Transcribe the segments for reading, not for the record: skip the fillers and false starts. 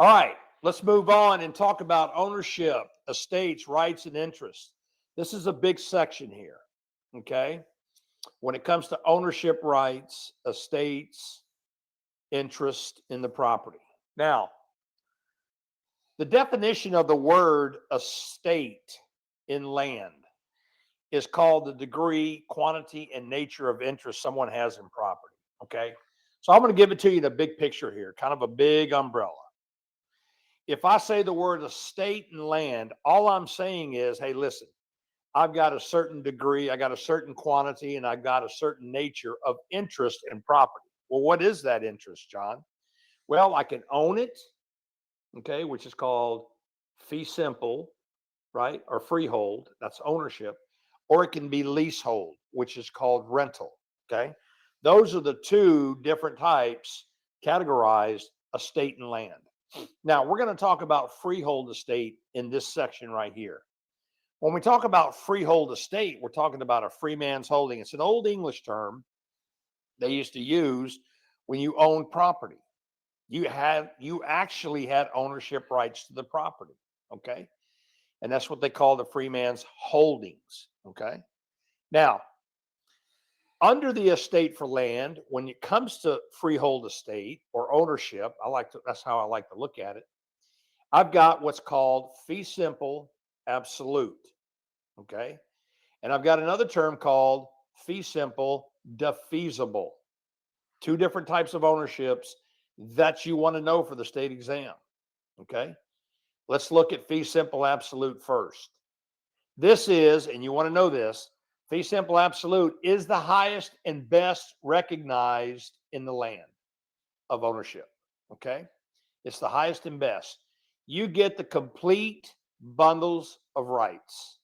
All right, let's move on and talk about ownership, estates, rights, and interests. This is a big section here, okay? When it comes to ownership rights, estates, interest in the property. Now, the definition of the word estate in land is called the degree, quantity, and nature of interest someone has in property, okay? So I'm going to give it to you in a big picture here, kind of a big umbrella. If I say the word estate and land, all I'm saying is, hey, listen, I've got a certain degree, I got a certain quantity, and I've got a certain nature of interest in property. Well, what is that interest, John? Well, I can own it, okay, which is called fee simple, right? Or freehold, that's ownership. Or it can be leasehold, which is called rental, okay? Those are the two different types categorized estate and land. Now, we're going to talk about freehold estate in this section right here. When we talk about freehold estate, we're talking about a free man's holding. It's an old English term they used to use when you own property. You actually had ownership rights to the property, okay? And that's what they call the free man's holdings, okay? Now, under the estate for land, when it comes to freehold estate or ownership, that's how I like to look at it. I've got what's called fee simple absolute, okay? And I've got another term called fee simple defeasible. Two different types of ownerships that you want to know for the state exam, okay? Let's look at fee simple absolute first. This is, and you want to know this, fee simple absolute is the highest and best recognized in the land of ownership, okay? It's the highest and best. You get the complete bundles of rights: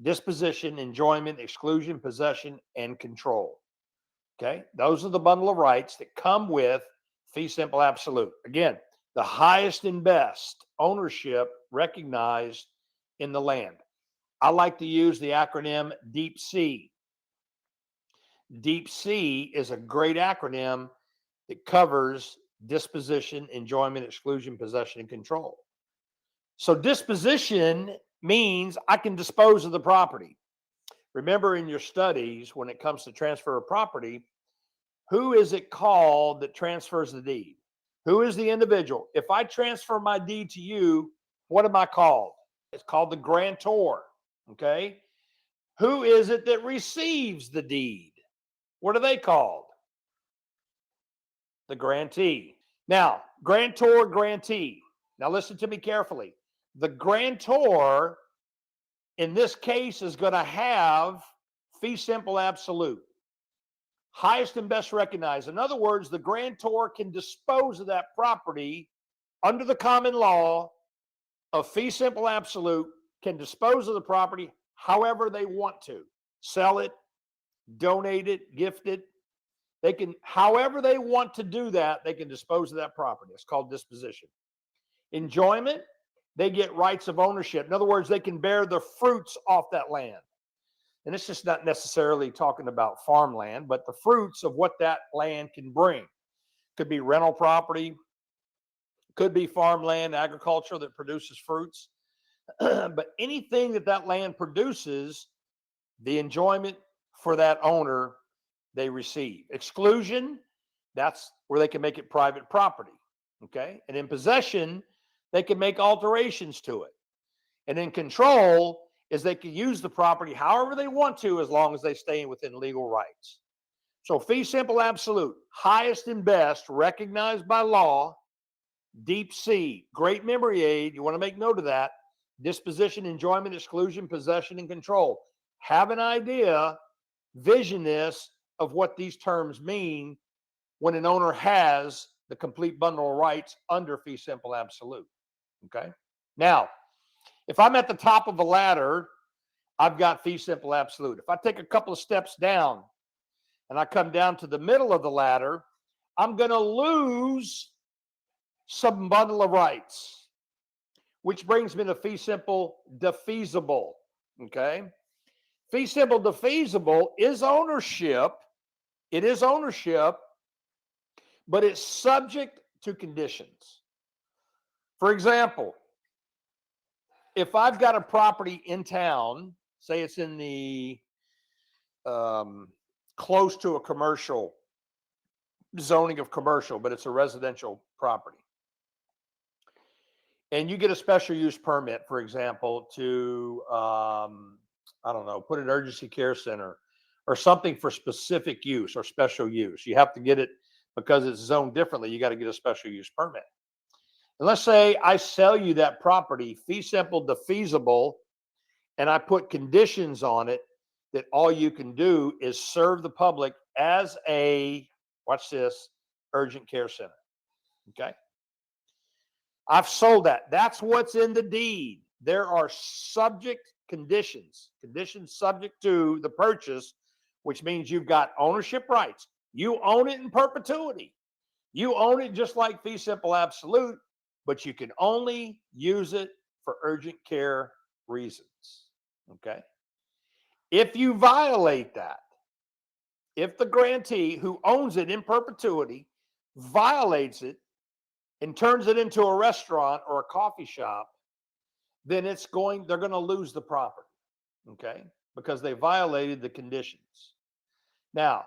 disposition, enjoyment, exclusion, possession, and control. Okay, those are the bundle of rights that come with fee simple absolute. Again, the highest and best ownership recognized in the land. I like to use the acronym Deep C. Deep C is a great acronym that covers disposition, enjoyment, exclusion, possession, and control. So disposition means I can dispose of the property. Remember in your studies, when it comes to transfer of property, who is it called that transfers the deed? Who is the individual? If I transfer my deed to you, what am I called? It's called the grantor, okay? Who is it that receives the deed? What are they called? The grantee. Now, grantor, grantee. Now listen to me carefully. The grantor, in this case, is going to have fee simple absolute. Highest and best recognized. In other words, the grantor can dispose of that property under the common law of fee simple absolute, can dispose of the property however they want to. Sell it, donate it, gift it. They can, however they want to do that, they can dispose of that property. It's called disposition. Enjoyment, they get rights of ownership. In other words, they can bear the fruits off that land. And it's just not necessarily talking about farmland, but the fruits of what that land can bring. Could be rental property, could be farmland, agriculture that produces fruits. But anything that land produces, the enjoyment for that owner, they receive. Exclusion, that's where they can make it private property, okay? And in possession, they can make alterations to it. And in control is they can use the property however they want to, as long as they stay within legal rights. So fee simple absolute, highest and best, recognized by law. Deep C, great memory aid. You want to make note of that. Disposition, enjoyment, exclusion, possession, and control. Have an idea, vision this, of what these terms mean when an owner has the complete bundle of rights under fee simple absolute. Okay? Now, if I'm at the top of a ladder, I've got fee simple absolute. If I take a couple of steps down and I come down to the middle of the ladder, I'm going to lose some bundle of rights, which brings me to fee simple defeasible. Okay? Fee simple defeasible is ownership. It is ownership, but it's subject to conditions. For example, if I've got a property in town, say it's in the close to a commercial zoning of commercial, but it's a residential property, and you get a special use permit, for example, to I don't know, put an urgency care center or something for specific use or special use. You have to get it because it's zoned differently. You got to get a special use permit. And let's say I sell you that property, fee simple, defeasible, and I put conditions on it that all you can do is serve the public as a, watch this, urgent care center. Okay. I've sold that. That's what's in the deed. There are subject conditions subject to the purchase, which means you've got ownership rights. You own it in perpetuity. You own it just like fee simple absolute, but you can only use it for urgent care reasons. Okay. If you violate that, if the grantee who owns it in perpetuity violates it and turns it into a restaurant or a coffee shop, then they're going to lose the property. Okay. Because they violated the conditions. Now,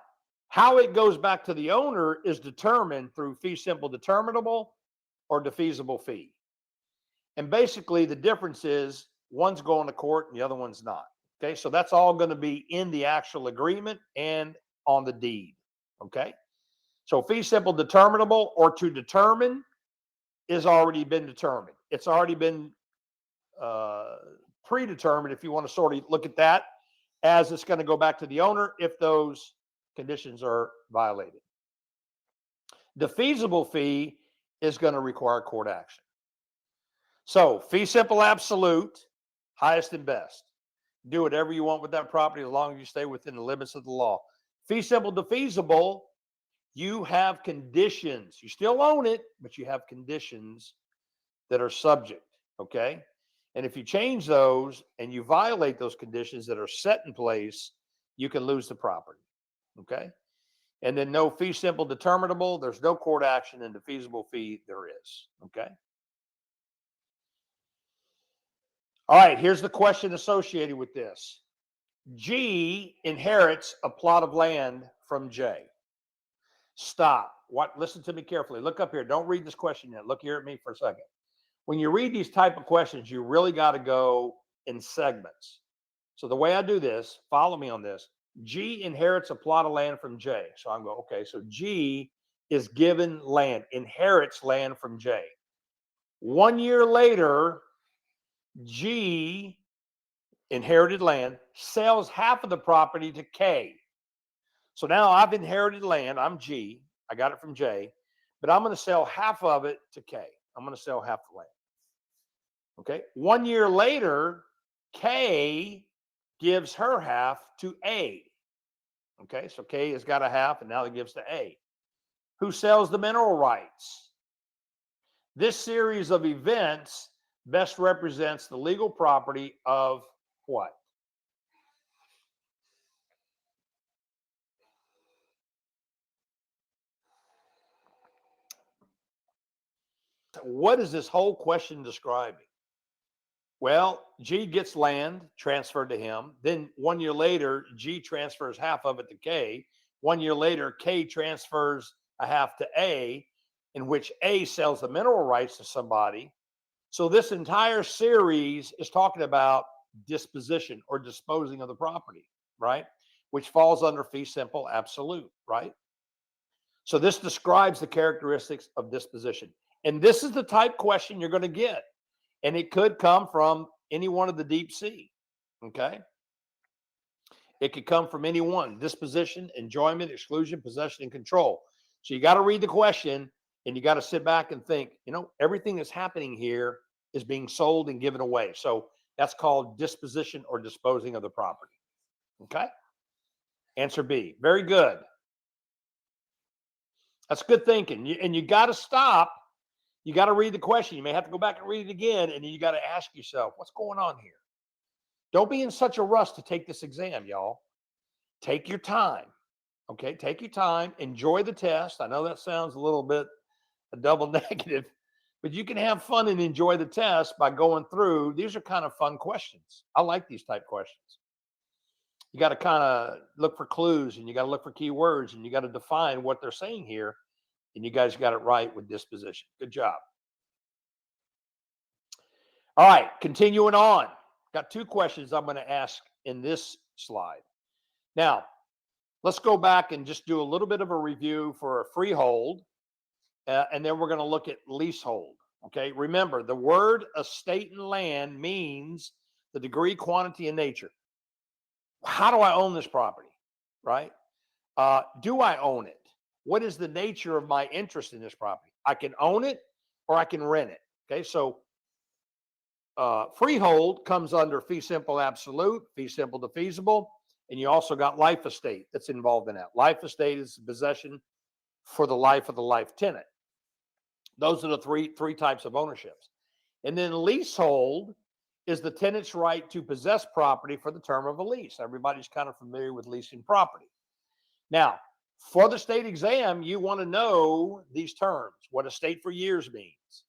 how it goes back to the owner is determined through fee simple determinable or defeasible fee. And basically the difference is one's going to court and the other one's not. Okay. So that's all going to be in the actual agreement and on the deed. Okay. So fee simple determinable or to determine is already been determined. It's already been predetermined, if you want to sort of look at that, as it's going to go back to the owner if those conditions are violated. The feasible fee is going to require court action. So fee simple absolute, highest and best. Do whatever you want with that property as long as you stay within the limits of the law. Fee simple defeasible, you have conditions. You still own it, but you have conditions that are subject. Okay. And if you change those and you violate those conditions that are set in place, you can lose the property. Okay. And then no fee simple determinable, there's no court action, and the feasible fee there is. Okay. All right, here's the question associated with this. G inherits a plot of land from J. Stop. Listen to me carefully. Look up here. Don't read this question yet. Look here at me for a second. When you read these type of questions, you really got to go in segments. So the way I do this, follow me on this. G inherits a plot of land from J. So I'm going, okay, so G is given land, inherits land from J. 1 year later, G inherited land, sells half of the property to K. So now I've inherited land. I'm G. I got it from J, but I'm going to sell half of it to K. I'm going to sell half the land. Okay. 1 year later, K gives her half to A. Okay. So K has got a half and now it gives to A, who sells the mineral rights. This series of events best represents the legal property of what? What is this whole question describing? Well, G gets land transferred to him. Then 1 year later, G transfers half of it to K. 1 year later, K transfers a half to A, in which A sells the mineral rights to somebody. So this entire series is talking about disposition or disposing of the property, right? Which falls under fee simple absolute, right? So this describes the characteristics of disposition. And this is the type question you're going to get. And it could come from any one of the deep sea. Okay. It could come from any one: disposition, enjoyment, exclusion, possession, and control. So you got to read the question and you got to sit back and think, everything that's happening here is being sold and given away. So that's called disposition or disposing of the property. Okay. Answer B. Very good. That's good thinking. And you got to stop. You got to read the question. You may have to go back and read it again. And then you got to ask yourself, what's going on here? Don't be in such a rush to take this exam, y'all. Take your time. Okay. Take your time. Enjoy the test. I know that sounds a little bit a double negative, But you can have fun and enjoy the test by going through. These are kind of fun questions. I like these type questions. You got to kind of look for clues, and you got to look for keywords, and you got to define what they're saying here. And you guys got it right with disposition. Good job. All right, continuing on. Got two questions I'm going to ask in this slide. Now, let's go back and just do a little bit of a review for a freehold, and then we're going to look at leasehold. Okay, remember the word estate and land means the degree, quantity, and nature. How do I own this property, right? Do I own it? What is the nature of my interest in this property? I can own it or I can rent it. Okay, so freehold comes under fee simple absolute, fee simple defeasible, and you also got life estate that's involved in that. Life estate is possession for the life of the life tenant. Those are the three types of ownerships. And then leasehold is the tenant's right to possess property for the term of a lease. Everybody's kind of familiar with leasing property. Now, for the state exam, you want to know these terms, what estate for years means.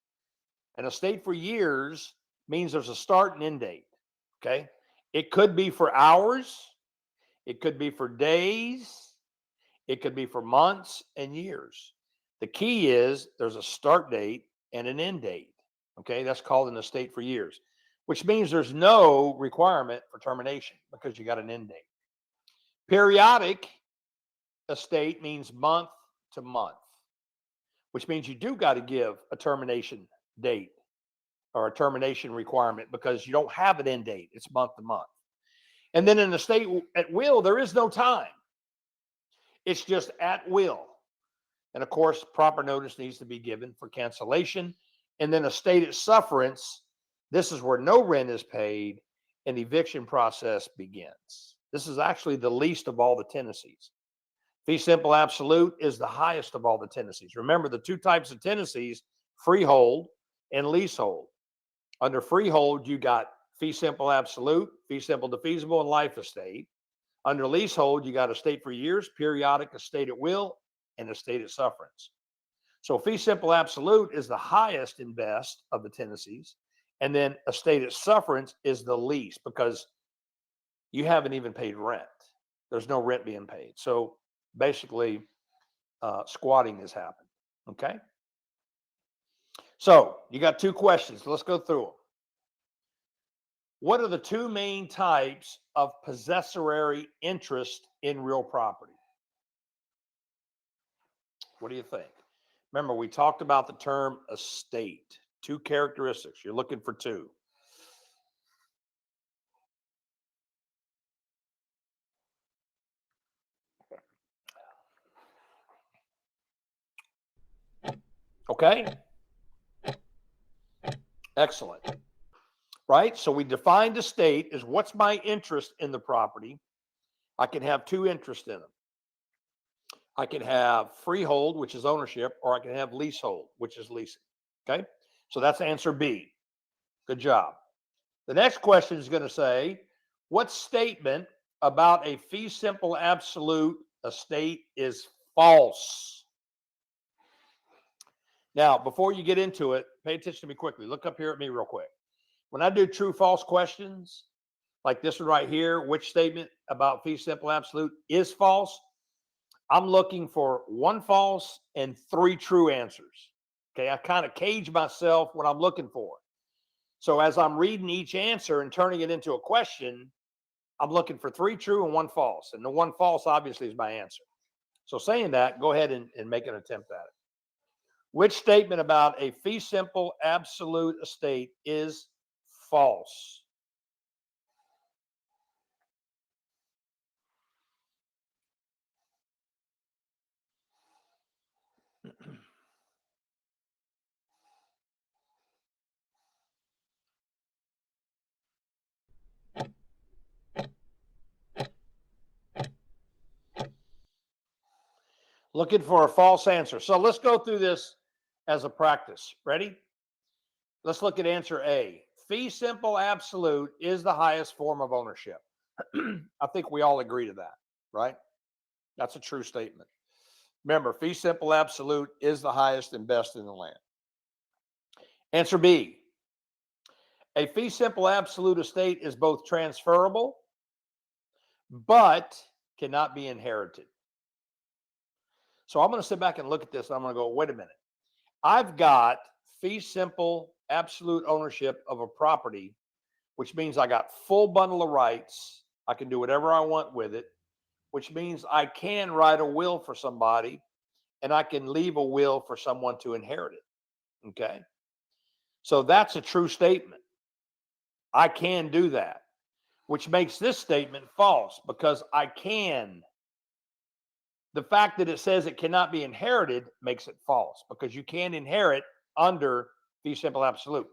An estate for years means there's a start and end date, okay? It could be for hours, it could be for days, it could be for months and years. The key is there's a start date and an end date, okay? That's called an estate for years, which means there's no requirement for termination because you got an end date. Periodic estate means month to month, which means you do got to give a termination date or a termination requirement because you don't have an end date. It's month to month. And then in the estate at will, there is no time. It's just at will. And of course, proper notice needs to be given for cancellation. And then estate at sufferance, this is where no rent is paid and the eviction process begins. This is actually the least of all the tenancies. Fee simple absolute is the highest of all the tenancies. Remember the two types of tenancies, freehold and leasehold. Under freehold, you got fee simple absolute, fee simple defeasible, and life estate. Under leasehold, you got estate for years, periodic, estate at will, and estate at sufferance. So fee simple absolute is the highest and best of the tenancies. And then estate at sufferance is the least because you haven't even paid rent. There's no rent being paid. So basically, squatting has happened. Okay. So you got two questions. Let's go through them. What are the two main types of possessory interest in real property? What do you think? Remember, we talked about the term estate. Two characteristics. You're looking for two. Okay. Excellent. Right? So we defined estate as what's my interest in the property. I can have two interests in them. I can have freehold, which is ownership, or I can have leasehold, which is leasing. Okay? So that's answer B. Good job. The next question is going to say, what statement about a fee simple absolute estate is false? Now, before you get into it, pay attention to me quickly. Look up here at me real quick. When I do true false questions, like this one right here, which statement about fee simple absolute is false? I'm looking for one false and three true answers. Okay, I kind of cage myself what I'm looking for. So as I'm reading each answer and turning it into a question, I'm looking for three true and one false. And the one false obviously is my answer. So saying that, go ahead and make an attempt at it. Which statement about a fee simple absolute estate is false? Looking for a false answer. So let's go through this as a practice. Ready? Let's look at answer A. Fee simple absolute is the highest form of ownership. I think we all agree to that, right? That's a true statement. Remember, fee simple absolute is the highest and best in the land. Answer B. A fee simple absolute estate is both transferable, but cannot be inherited. So I'm going to sit back and look at this and I'm going to go, wait a minute. I've got fee simple absolute ownership of a property, which means I got full bundle of rights. I can do whatever I want with it, which means I can write a will for somebody and I can leave a will for someone to inherit it. Okay. So that's a true statement. I can do that, which makes this statement false because I can. The fact that it says it cannot be inherited makes it false because you can inherit under fee simple absolute.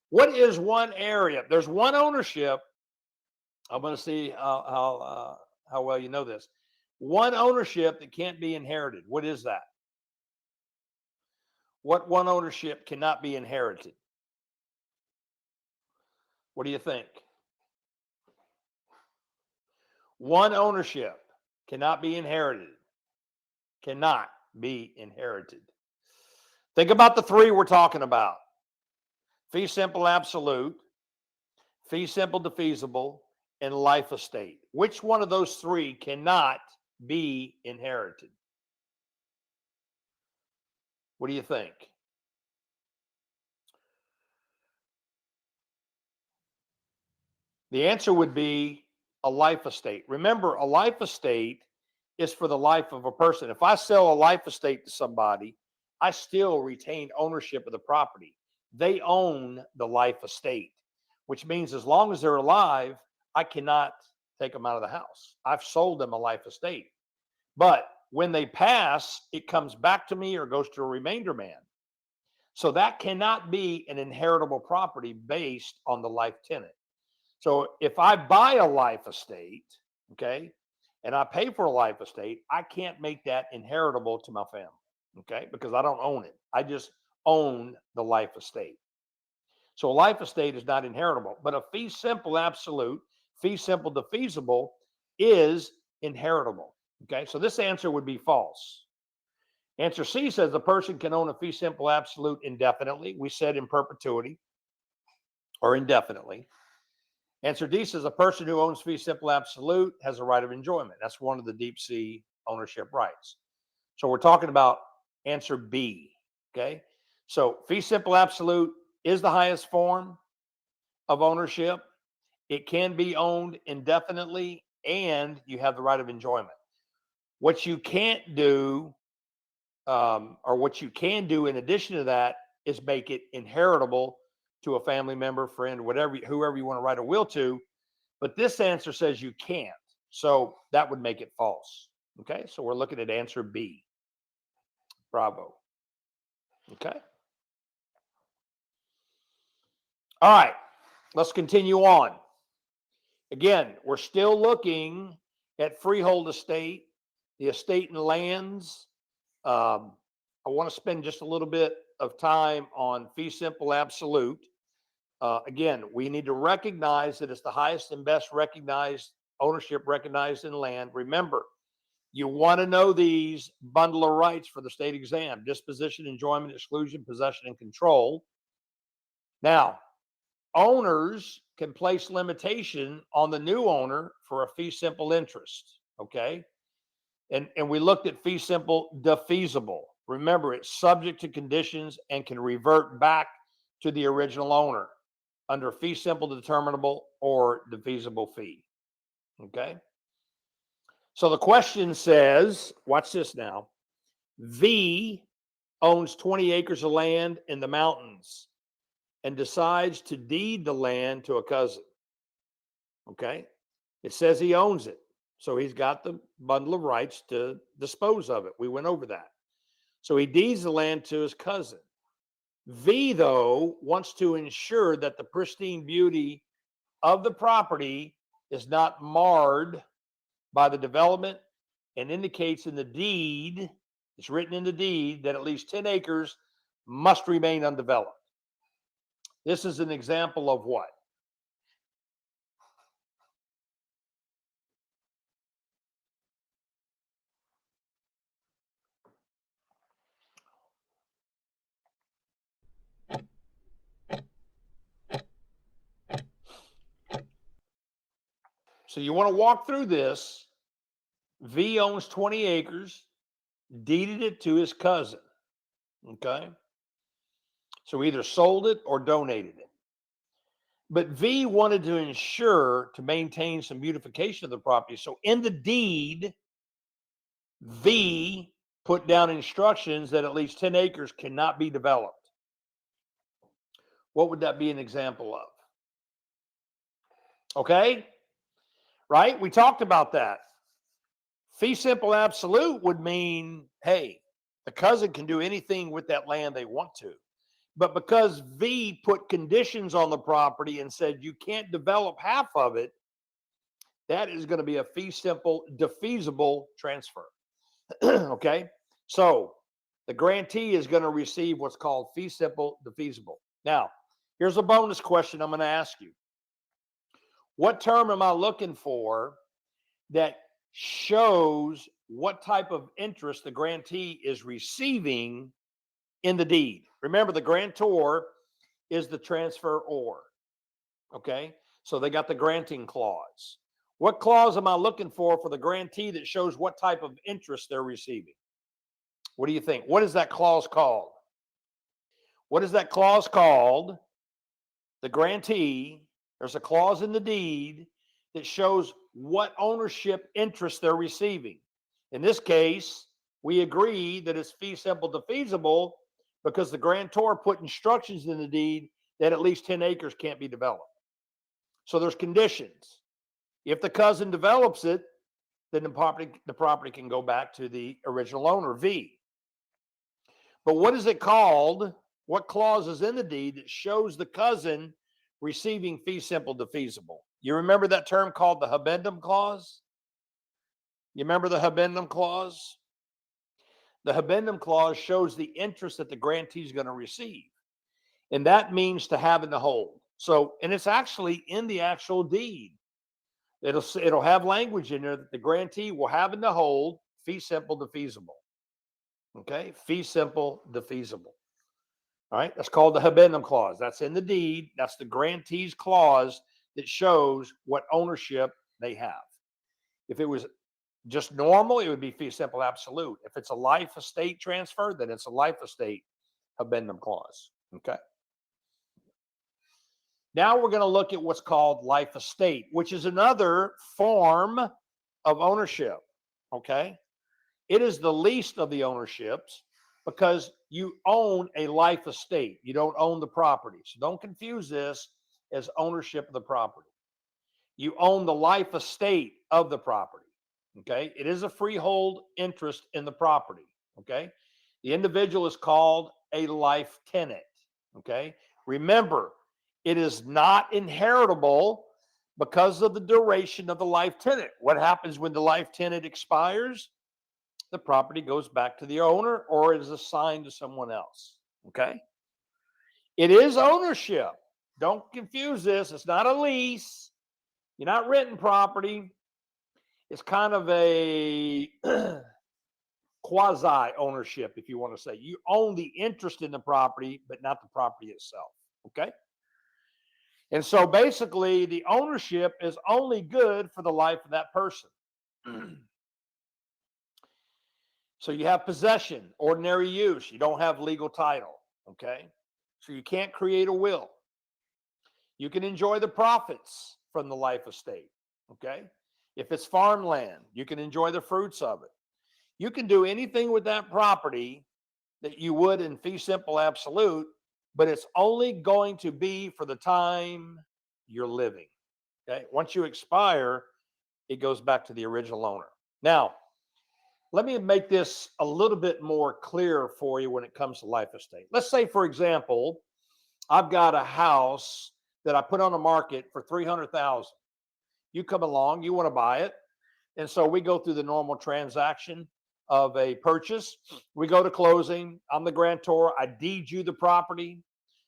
What is one area? There's one ownership. I'm going to see how well you know this. One ownership that can't be inherited. What is that? What one ownership cannot be inherited? What do you think? One ownership cannot be inherited. Cannot be inherited. Think about the three we're talking about. Fee simple absolute, fee simple defeasible, and life estate. Which one of those three cannot be inherited? What do you think? The answer would be a life estate. Remember, a life estate is for the life of a person. If I sell a life estate to somebody, I still retain ownership of the property. They own the life estate, which means as long as they're alive, I cannot take them out of the house. I've sold them a life estate. But when they pass, it comes back to me or goes to a remainder man. So that cannot be an inheritable property based on the life tenant. So if I buy a life estate, okay, and I pay for a life estate, I can't make that inheritable to my family, okay, because I don't own it. I just own the life estate. So a life estate is not inheritable, but a fee simple absolute, fee simple defeasible is inheritable. Okay, so this answer would be false. Answer C says the person can own a fee simple absolute indefinitely. We said in perpetuity or indefinitely. Answer D says a person who owns fee simple absolute has a right of enjoyment. That's one of the deep sea ownership rights. So we're talking about answer B. Okay, so fee simple absolute is the highest form of ownership. It can be owned indefinitely, and you have the right of enjoyment. What you can't do, or what you can do in addition to that, is make it inheritable to a family member, friend, whatever, whoever you want to write a will to. But this answer says you can't. So that would make it false. Okay, so we're looking at answer B. Bravo. Okay. All right, let's continue on. Again, we're still looking at freehold estate, the estate and lands. I want to spend just a little bit of time on fee simple absolute. Again, we need to recognize that it's the highest and best recognized ownership recognized in land. Remember, you want to know these bundle of rights for the state exam: disposition, enjoyment, exclusion, possession, and control. Now, owners can place limitation on the new owner for a fee simple interest. Okay. And we looked at fee simple defeasible. Remember, it's subject to conditions and can revert back to the original owner under fee simple determinable or defeasible fee. Okay. So the question says, watch this now. V owns 20 acres of land in the mountains and decides to deed the land to a cousin. Okay. It says he owns it. So he's got the bundle of rights to dispose of it. We went over that. So he deeds the land to his cousin. V, though, wants to ensure that the pristine beauty of the property is not marred by the development and indicates in the deed, it's written in the deed, that at least 10 acres must remain undeveloped. This is an example of what? So you want to walk through this. V owns 20 acres, deeded it to his cousin. Okay. So either sold it or donated it. But V wanted to ensure to maintain some beautification of the property. So in the deed, V put down instructions that at least 10 acres cannot be developed. What would that be an example of? Okay. Right? We talked about that. Fee simple absolute would mean, hey, the cousin can do anything with that land they want to. But because V put conditions on the property and said you can't develop half of it, that is going to be a fee simple defeasible transfer. Okay. So the grantee is going to receive what's called fee simple defeasible. Now, here's a bonus question I'm going to ask you. What term am I looking for that shows what type of interest the grantee is receiving in the deed? Remember, the grantor is the transferor. Okay, so they got the granting clause. What clause am I looking for the grantee that shows what type of interest they're receiving? What do you think? What is that clause called? What is that clause called? The grantee, there's a clause in the deed that shows what ownership interest they're receiving. In this case, we agree that it's fee simple defeasible because the grantor put instructions in the deed that at least 10 acres can't be developed. So there's conditions. If the cousin develops it, then the property can go back to the original owner, V. But what is it called? What clause is in the deed that shows the cousin receiving fee simple defeasible? You remember that term called the habendum clause? You remember the habendum clause? The habendum clause shows the interest that the grantee is going to receive. And that means to have and to hold. So, and it's actually in the actual deed. It'll have language in there that the grantee will have and to hold fee simple defeasible. Okay, fee simple defeasible. All right, that's called the habendum clause. That's in the deed. That's the grantee's clause that shows what ownership they have. If it was just normal, it would be fee simple absolute. If it's a life estate transfer, then it's a life estate habendum clause. Okay. Now we're going to look at what's called life estate, which is another form of ownership. Okay. It is the least of the ownerships because you own a life estate. You don't own the property. So don't confuse this as ownership of the property. You own the life estate of the property. Okay. It is a freehold interest in the property. Okay. The individual is called a life tenant. Okay. Remember, it is not inheritable because of the duration of the life tenant. What happens when the life tenant expires? The property goes back to the owner or is assigned to someone else. Okay. It is ownership. Don't confuse this. It's not a lease. You're not renting property. It's kind of a quasi ownership, if you want to say. You own the interest in the property, but not the property itself. Okay. And so basically, the ownership is only good for the life of that person. So you have possession, ordinary use. You don't have legal title. Okay. So you can't create a will. You can enjoy the profits from the life estate. Okay. If it's farmland, you can enjoy the fruits of it. You can do anything with that property that you would in fee simple absolute, but it's only going to be for the time you're living. Okay. Once you expire, it goes back to the original owner. Now, let me make this a little bit more clear for you when it comes to life estate. Let's say, for example, I've got a house that I put on the market for $300,000. You come along, you want to buy it. And so we go through the normal transaction of a purchase. We go to closing. I'm the grantor. I deed you the property.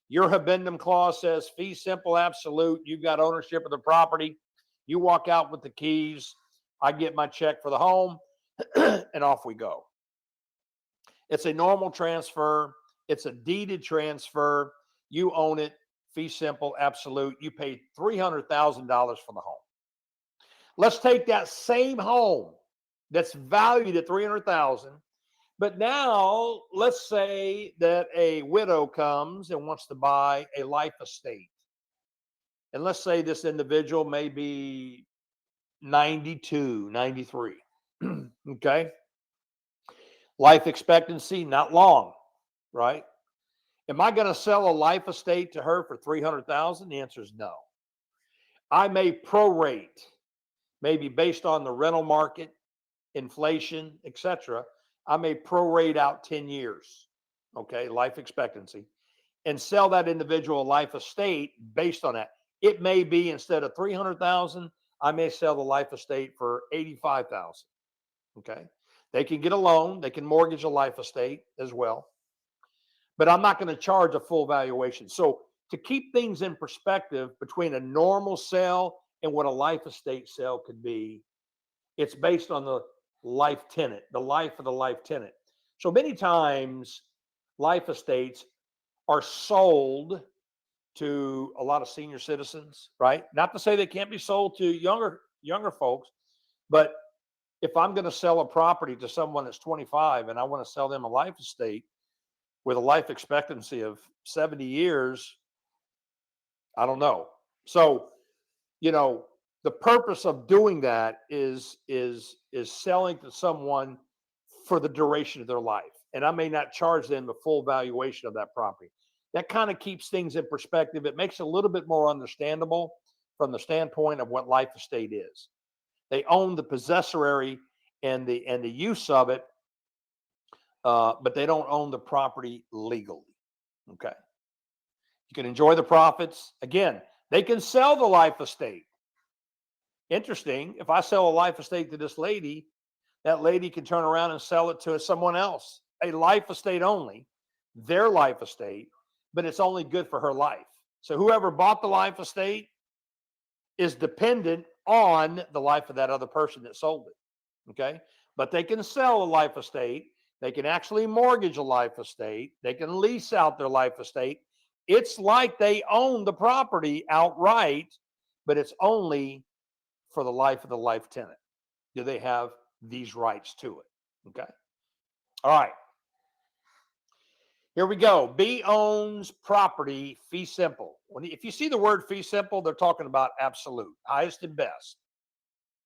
Your habendum clause says fee simple absolute. You've got ownership of the property. You walk out with the keys. I get my check for the home and off we go. It's a normal transfer. It's a deeded transfer. You own it. Fee simple absolute. You pay $300,000 for the home. Let's take that same home that's valued at $300,000, but now let's say that a widow comes and wants to buy a life estate. And let's say this individual may be 92, 93. Okay. Life expectancy, not long, right? Am I going to sell a life estate to her for 300,000? The answer is no. I may prorate, maybe based on the rental market, inflation, etc. I may prorate out 10 years, okay, life expectancy, and sell that individual life estate based on that. It may be instead of 300,000, I may sell the life estate for 85,000. Okay. They can get a loan, they can mortgage a life estate as well, but I'm not going to charge a full valuation. So to keep things in perspective between a normal sale and what a life estate sale could be, it's based on the life tenant, the life of the life tenant. So many times life estates are sold to a lot of senior citizens, right? Not to say they can't be sold to younger folks, but if I'm going to sell a property to someone that's 25 and I want to sell them a life estate with a life expectancy of 70 years, I don't know. So, the purpose of doing that is selling to someone for the duration of their life. And I may not charge them the full valuation of that property. That kind of keeps things in perspective. It makes it a little bit more understandable from the standpoint of what life estate is. They own the possessory and the use of it, but they don't own the property legally. Okay. You can enjoy the profits. Again, they can sell the life estate. Interesting. If I sell a life estate to this lady, that lady can turn around and sell it to someone else, a life estate only, their life estate, but it's only good for her life. So whoever bought the life estate is dependent on the life of that other person that sold it. Okay. But they can sell a life estate. They can actually mortgage a life estate. They can lease out their life estate. It's like they own the property outright, but it's only for the life of the life tenant. Do they have these rights to it? Okay. All right. Here we go. B owns property fee simple. If you see the word fee simple, they're talking about absolute, highest and best.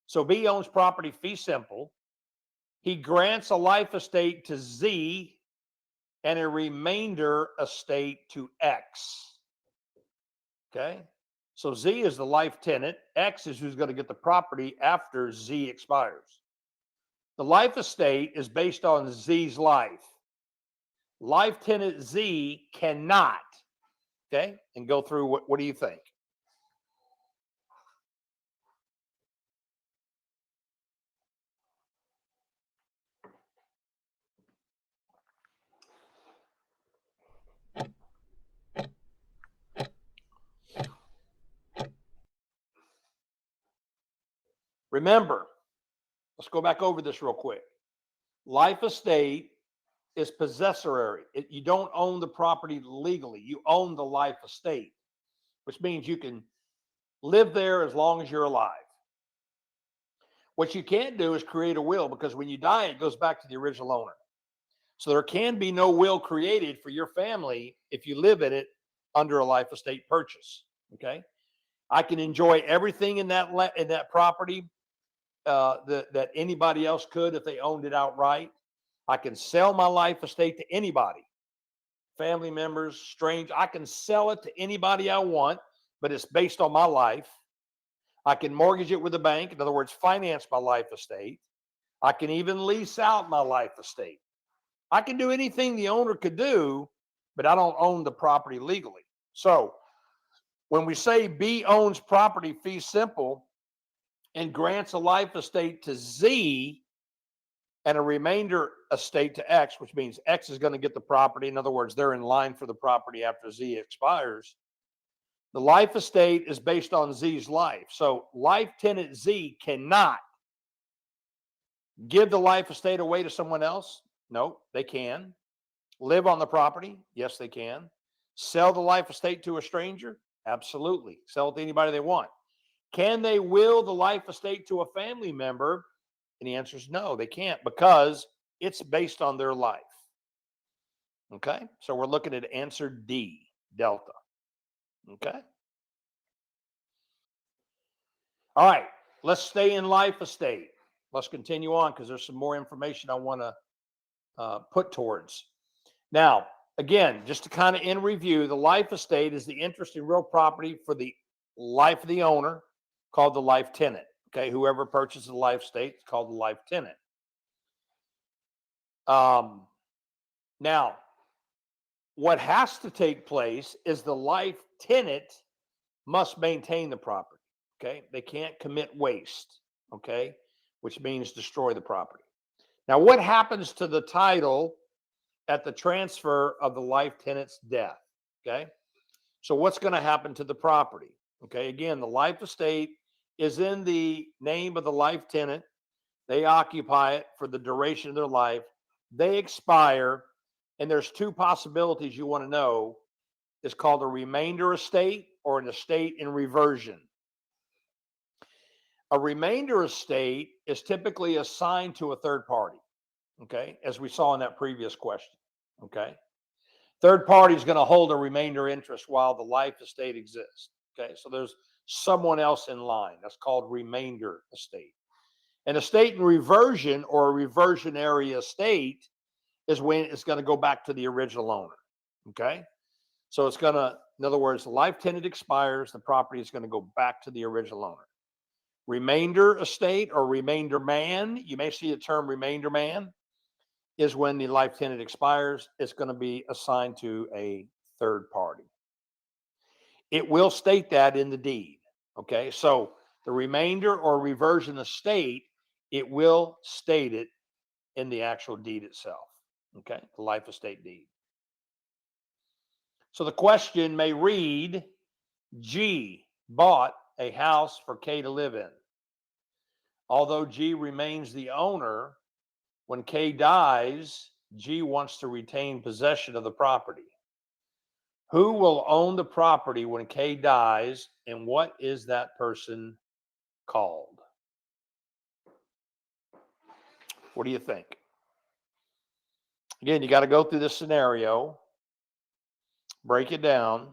So B owns property fee simple. He grants a life estate to Z and a remainder estate to X. Okay. So Z is the life tenant. X is who's going to get the property after Z expires. The life estate is based on Z's life. Life tenant Z cannot. Okay. And go through what do you think? Remember, let's go back over this real quick. Life estate is possessory. You don't own the property legally. You own the life estate, which means you can live there as long as you're alive. What you can't do is create a will, because when you die, it goes back to the original owner. So there can be no will created for your family if you live in it under a life estate purchase. Okay. I can enjoy everything in that property that anybody else could if they owned it outright. I can sell my life estate to anybody, family members, strange. I can sell it to anybody I want, but it's based on my life. I can mortgage it with a bank. In other words, finance my life estate. I can even lease out my life estate. I can do anything the owner could do, but I don't own the property legally. So when we say B owns property fee simple and grants a life estate to Z and a remainder estate to X, which means X is going to get the property. In other words, they're in line for the property after Z expires. The life estate is based on Z's life. So life tenant Z cannot give the life estate away to someone else. No, they can. Live on the property. Yes, they can. Sell the life estate to a stranger. Absolutely. Sell it to anybody they want. Can they will the life estate to a family member? And the answer is no, they can't, because it's based on their life. Okay, so we're looking at answer D, delta. Okay. All right, let's stay in life estate. Let's continue on because there's some more information I want to put towards. Now, again, just to kind of in review, the life estate is the interest in real property for the life of the owner, called the life tenant. Okay, whoever purchases the life estate is called the life tenant. Now, what has to take place is the life tenant must maintain the property. Okay, they can't commit waste. Okay, which means destroy the property. Now, what happens to the title at the transfer of the life tenant's death? Okay, so what's going to happen to the property? Okay, again, the life estate is in the name of the life tenant. They occupy it for the duration of their life. They expire, and there's two possibilities you want to know. It's called a remainder estate or an estate in reversion. A remainder estate is typically assigned to a third party, okay, as we saw in that previous question, okay? Third party is going to hold a remainder interest while the life estate exists, okay? So there's someone else in line. That's called remainder estate. An estate in reversion or a reversionary estate is when it's going to go back to the original owner, okay? So it's going to, in other words, the life tenant expires, the property is going to go back to the original owner. Remainder estate or remainder man, you may see the term remainder man, is when the life tenant expires, it's going to be assigned to a third party. It will state that in the deed. Okay, so the remainder or reversion estate, it will state it in the actual deed itself. Okay, the life estate deed. So the question may read, G bought a house for K to live in. Although G remains the owner, when K dies, G wants to retain possession of the property. Who will own the property when K dies, and what is that person called? What do you think? Again, you got to go through this scenario, break it down.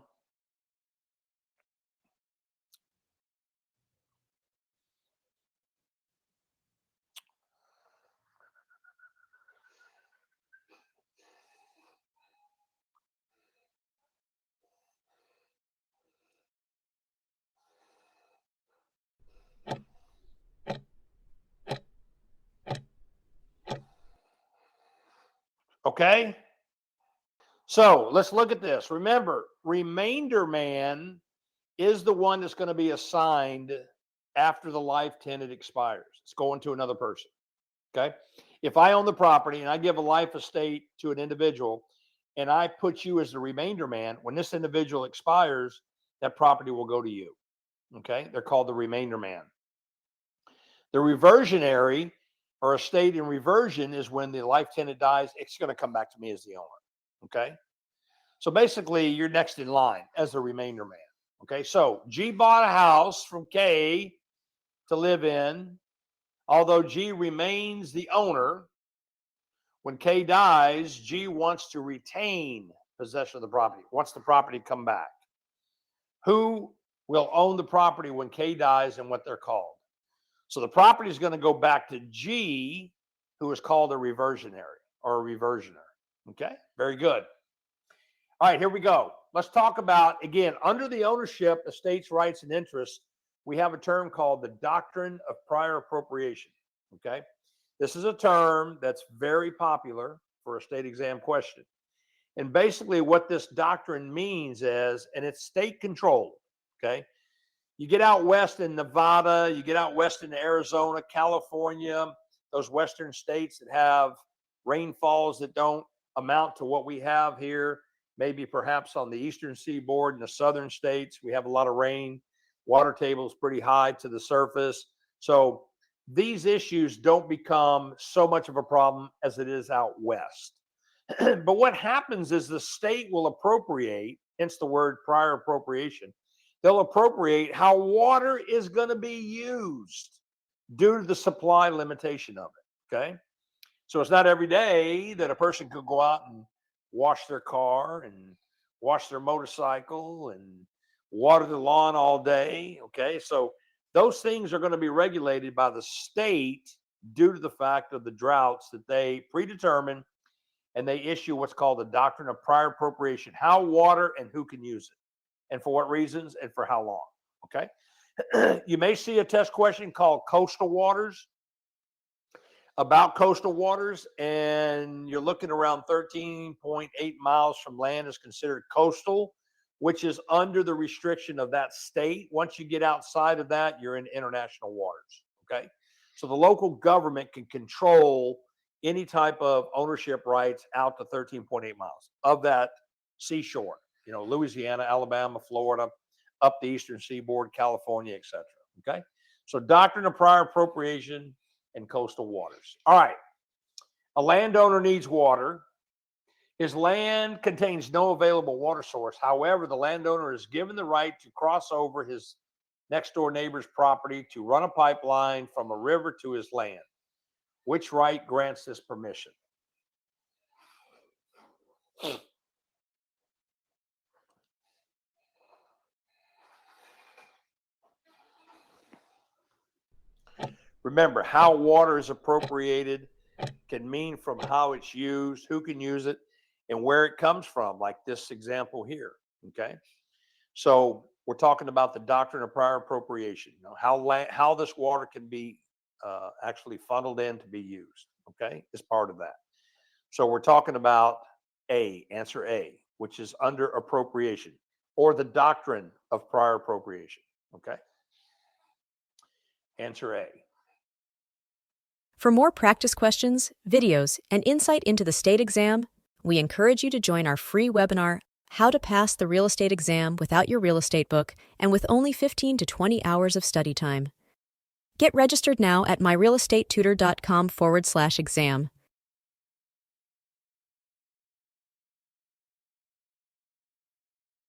Okay? So let's look at this. Remember, remainder man is the one that's going to be assigned after the life tenant expires. It's going to another person. Okay? If I own the property and I give a life estate to an individual and I put you as the remainder man, when this individual expires, that property will go to you. Okay? They're called the remainder man. The reversionary or estate in reversion is when the life tenant dies, it's going to come back to me as the owner. Okay? So basically, you're next in line as the remainder man. Okay? So G bought a house from K to live in. Although G remains the owner, when K dies, G wants to retain possession of the property, wants the property to come back. Who will own the property when K dies and what they're called? So the property is going to go back to G, who is called a reversionary or a reversioner. Okay, very good. All right, here we go. Let's talk about, again, under the ownership, estates, rights, and interests, we have a term called the Doctrine of Prior Appropriation. Okay, this is a term that's very popular for a state exam question. And basically what this doctrine means is, and it's state controlled, okay? You get out west in Nevada, you get out west in Arizona, California, those western states that have rainfalls that don't amount to what we have here, maybe perhaps on the eastern seaboard in the southern states, we have a lot of rain. Water table is pretty high to the surface. So these issues don't become so much of a problem as it is out west. But what happens is the state will appropriate, hence the word prior appropriation. they'll appropriate how water is going to be used due to the supply limitation of it. Okay. So it's not every day that a person could go out and wash their car and wash their motorcycle and water the lawn all day. Okay. So those things are going to be regulated by the state due to the fact of the droughts that they predetermine, and they issue what's called the doctrine of prior appropriation, how water and who can use it and for what reasons and for how long. Okay. You may see a test question called coastal waters, about coastal waters, and you're looking around 13.8 miles from land is considered coastal, which is under the restriction of that state. Once you get outside of that, you're in international waters. Okay. So the local government can control any type of ownership rights out to 13.8 miles of that seashore, Louisiana, Alabama, Florida, up the eastern seaboard, California, etc. Okay. So doctrine of prior appropriation and coastal waters. All right. A landowner needs water. His land contains no available water source. However, the landowner is given the right to cross over his next door neighbor's property to run a pipeline from a river to his land. Which right grants this permission? Remember, how water is appropriated can mean from how it's used, who can use it, and where it comes from, like this example here. Okay. So we're talking about the doctrine of prior appropriation, how this water can be actually funneled in to be used. Okay. Is part of that. So we're talking about answer A, which is under appropriation, or the doctrine of prior appropriation. Okay. Answer A. For more practice questions, videos, and insight into the state exam, we encourage you to join our free webinar, How to Pass the Real Estate Exam Without Your Real Estate Book and with only 15 to 20 hours of study time. Get registered now at myrealestatetutor.com/exam.